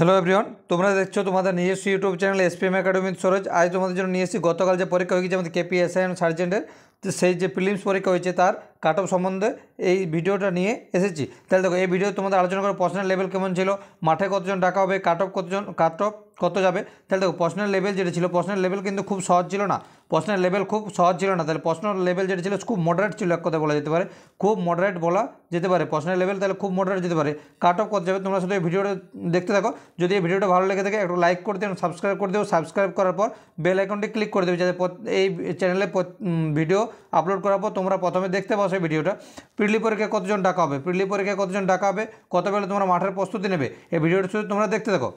Hello everyone, তোমরা দেখছো তোমাদের নিজস্ব YouTube channel SPM academy Saroj. আজ তোমাদের জন্য নিয়ে এসেছি গতকাল যে পরীক্ষা হয়ে গেছে আমাদের কেপিএসআই এন্ড সার্জেন্টের, তো সেই যে প্রিলিমস পরীক্ষা হয়েছে তার কাট অফ সম্বন্ধে এই ভিডিওটা নিয়ে এসেছি। তাহলে দেখো, এই ভিডিও তোমাদের আলোচনা করে প্রশ্নের লেভেল কেমন ছিল, মাঠে কতজন ডাকা হবে, কাট অফ কত যাবে। তাহলে দেখো, প্রশ্নের লেভেল যেটা ছিল, প্রশ্নের লেভেল কিন্তু খুব সহজ ছিল না, প্রশ্নের লেভেল খুব সহজ ছিল না। তাহলে প্রশ্নের লেভেল যেটা ছিল খুব মডারেট ছিল, এক কথা বলা যেতে পারে, খুব মডারেট বলা যেতে পারে প্রশ্নের লেভেল, তাহলে খুব মডারেট যেতে পারে। কাট অফ কত যাবে তোমরা শুধু এই ভিডিওটা দেখতে থাকো। যদি এই ভিডিওটা ভালো লেগে থাকে একটু লাইক করে দিও, সাবস্ক্রাইব করে দিও, সাবস্ক্রাইব করার পর বেল আইকনটি ক্লিক করে দেবে, যাতে এই চ্যানেলে ভিডিও আপলোড করার পর তোমরা প্রথমে দেখতে পাও সেই ভিডিওটা। প্রিলি পরীক্ষায় কতজন ডাকা হবে, প্রিলি পরীক্ষায় কতজন ডাকা হবে, কত বেলা তোমরা মাঠের প্রস্তুতি নেবে, এই ভিডিওটা শুধু তোমরা দেখতে থাকো।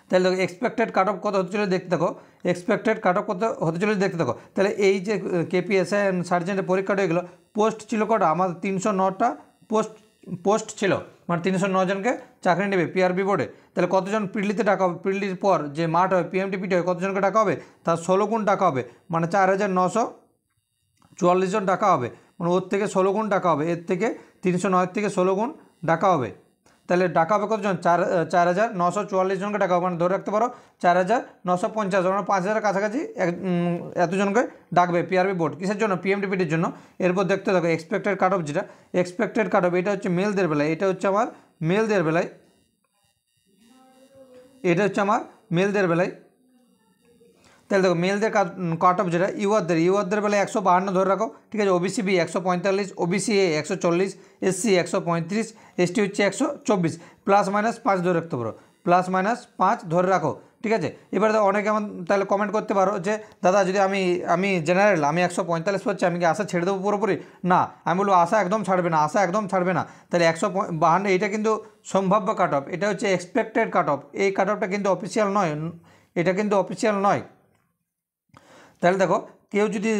তাহলে দেখো, এক্সপেক্টেড কাট অফ কত হতে চলে দেখতে থাকো, এক্সপেক্টেড কাট অফ কত হতে চলে দেখতে থাকো। তাহলে এই যে কেপিএসআই এন্ড সার্জেন্টের পরীক্ষাটা হয়ে গেলো, পোস্ট ছিল কটা, আমাদের 309টা পোস্ট ছিল, মানে 309 জনকে চাকরি নেবে পিআরবি বোর্ডে। তাহলে কতজন প্রিলিতে ডাকা হবে, প্রিলির পর যে মাঠ হয় পিএমটিপিটি হয়, কতজনকে ডাকা হবে, তার 16 গুণ ডাকা হবে, মানে 4944 জন ডাকা হবে, মানে ওর থেকে 16 গুণ ডাকা হবে, এর থেকে 309 থেকে 16 গুণ ডাকা হবে। তাহলে ডাকা হবে কতজন, 4944 জনকে ডাকা হবে, মানে ধরে রাখতে পারো 4950, মানে 5000 কাছাকাছি এতজনকে ডাকবে পিআরবি বোর্ড। কিসের জন্য, পিএমটিপিটির জন্য। এরপর দেখতে থাকো এক্সপেক্টেড কাট অফ, যেটা এক্সপেক্টেড কাট অফ এটা হচ্ছে মেলদের বেলায়, এটা হচ্ছে আমার মেলদের বেলায়, এটা হচ্ছে আমার মেলদের বেলায়। তাহলে দেখো, মেলদের কাট অফ যেটা ইউআরদের বেলায় 152 ধরে রাখো, ঠিক আছে। OBC B 145, OBC A 140, SC 135, ST হচ্ছে 124, +-5 ধরে রাখতে পারো, +-5 ধরে রাখো, ঠিক আছে। এবারে তো অনেকে আমার তাহলে কমেন্ট করতে পারো যে দাদা, যদি আমি জেনারেল, আমি 145 পাচ্ছি, আমি কি আশা ছেড়ে দেবো পুরোপুরি? না, আমি বলবো আশা একদম ছাড়বে না, আশা একদম ছাড়বে না। তাহলে 152 এইটা কিন্তু সম্ভাব্য কাট অফ, এটা হচ্ছে এক্সপেক্টেড কাট অফ, এই কাট অফটা কিন্তু অফিসিয়াল নয়, এটা কিন্তু অফিসিয়াল নয়। তাহলে দেখো, কেউ যদি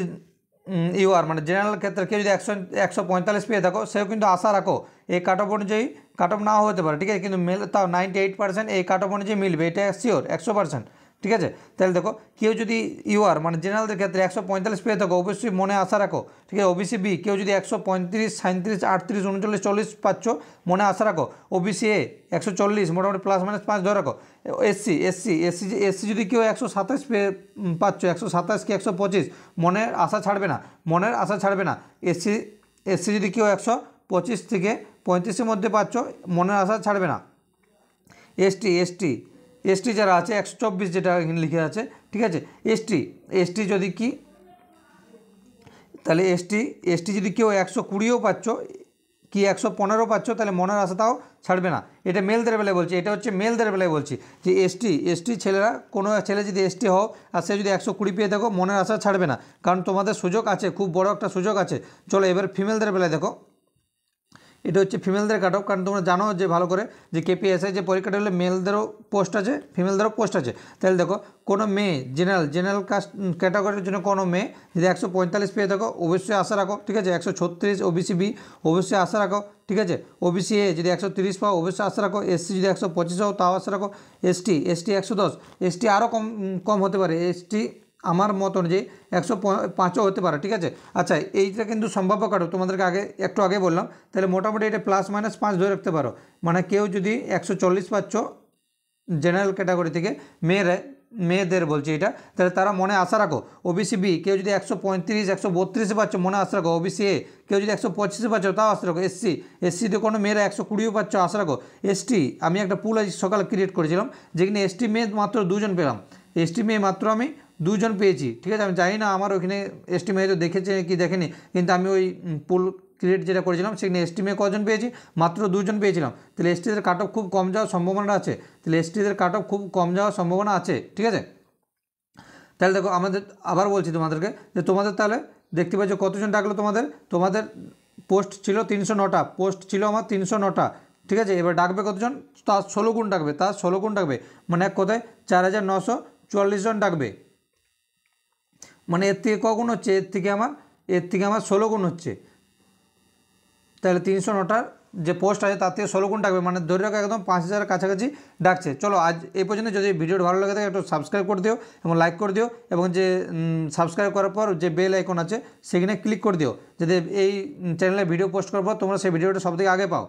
ইউআর মানে জেনারেল ক্ষেত্রে কেউ যদি 145 পেয়ে থাকো, সেও কিন্তু আশা রাখো এই কাট অফ অনুযায়ী, কাট অফ নাও হতে পারে, ঠিক আছে, কিন্তু তাও 98% এই কাট অফ অনুযায়ী মিলবে, এটা শিওর 100%, ঠিক আছে। তাহলে দেখো, কেউ যদি ইউআর মানে জেনারেলদের ক্ষেত্রে 145 পেয়ে থাকো, অবশ্যই মনে আশা রাখো, ঠিক আছে। ওবিসি বি কেউ যদি 135, 37, 38, 39, 40 পাচ্ছ, মনে আশা রাখো। ওবিসি এ 140, মোটামুটি +-5 ধরে রাখো। এসসি যদি কেউ 127 পাচ্ছ, 127 কি 125, মনের আশা ছাড়বে না, মনের আশা ছাড়বে না। এসসি যদি কেউ 125 থেকে 35-এর মধ্যে পাচ্ছ, মনের আশা ছাড়বে না। এসটি যারা আছে 124 যেটা এখানে লিখে আছে, ঠিক আছে। এসটি যদি কি, তাহলে এসটি যদি কেউ 120ও পাচ্ছ কি 115 পাচ্ছ, তাহলে মনের আশাটাও ছাড়বে না। এটা মেলদের বেলায় বলছি, এটা হচ্ছে মেলদের বেলায় বলছি যে এসটি ছেলেরা, কোনো ছেলে যদি এসটি হও আর সে যদি 120 পেয়ে দেখো, মনের আশা ছাড়বে না, কারণ তোমাদের সুযোগ আছে, খুব বড় একটা সুযোগ আছে। চলো এবার ফিমেলদের বেলায় দেখো, এটা হচ্ছে ফিমেলদের কাট অফ, কারণ তোমরা জানো যে ভালো করে যে কেপিএসআই যে পরীক্ষাটা হলে মেলদেরও পোস্ট আছে, ফিমেলদেরও পোস্ট আছে। তাহলে দেখো, কোনো মেয়ে জেনারেল কাস্ট ক্যাটাগরির জন্য কোনো মেয়ে যদি 145 পেয়ে থাকো, অবশ্যই আশা রাখো, ঠিক আছে। 136 ওবিসি বি অবশ্যই আশা রাখো, ঠিক আছে। ওবিসি এ যদি 130 পাও, অবশ্যই আশা রাখো। এসসি যদি 125 হও, তাও আশা রাখো। এসটি 110, এসটি আরও কম হতে পারে, এসটি আমার মত অনুযায়ী 105ও হতে পারে, ঠিক আছে। আচ্ছা, এইটা কিন্তু সম্ভাব্য কাট অফ, তোমাদেরকে একটু আগে বললাম। তাহলে মোটামুটি এটা +-5 ধরে রাখতে পারো, মানে কেউ যদি 140 পাচ্ছ জেনারেল ক্যাটাগরি থেকে, মেয়েদের বলছি এটা, তাহলে তারা মনে আশা রাখো। ওবিসি বি কেউ যদি 135, 132 পাচ্ছ, মনে আশা রাখো। ওবিসি এ কেউ যদি 125 পাচ্ছ, তাও আশা রাখো। এসসিতে কোনো মেয়েরা 120 পাচ্ছ, আশা রাখো। এসটি আমি একটা পুল আজ সকালে ক্রিয়েট করেছিলাম, যেখানে এসটি মেয়ে মাত্র 2 জন পেলাম, এসটি মেয়ে মাত্র আমি 2 জন পেয়েছি, ঠিক আছে। আমি জানি না আমার ওইখানে এসটি মেয়ে তো দেখেছে কি দেখেনি, কিন্তু আমি ওই পুল ক্রিয়েট যেটা করেছিলাম সেখানে এসটি মেয়ে কজন পেয়েছি, মাত্র 2 জন পেয়েছিলাম। তাহলে এসটিদের কাট অফ খুব কম যাওয়ার সম্ভাবনা আছে, তাহলে এসটিদের কাট অফ খুব কম যাওয়ার সম্ভাবনা আছে, ঠিক আছে। তাহলে দেখো, আমাদের আবার বলছি তোমাদেরকে যে তোমাদের তাহলে দেখতে পাচ্ছ কতজন ডাকলো, তোমাদের পোস্ট ছিল 309টা, পোস্ট ছিল আমার 309টা, ঠিক আছে। এবার ডাকবে কতজন, তার 16 গুণ ডাকবে, মানে এক কথায় 4944 জন ডাকবে, মানে এর থেকে কগুণ হচ্ছে, এর থেকে আমার 16 গুণ হচ্ছে। তাহলে 309টার যে পোস্ট আছে তার থেকে 16 গুণ ডাকবে, মানে ধরে রাখো একদম 5000 কাছাকাছি ডাকছে। চলো আজ এই পর্যন্ত। যদি ভিডিওটা ভালো লাগে থাকে একটু সাবস্ক্রাইব করে দিও এবং লাইক করে দিও, এবং যে সাবস্ক্রাইব করার পর যে বেল আইকন আছে সেখানে ক্লিক করে দিও, যাতে এই চ্যানেলে ভিডিও পোস্ট করার পর তোমরা সেই ভিডিওটা সবথেকে আগে পাও।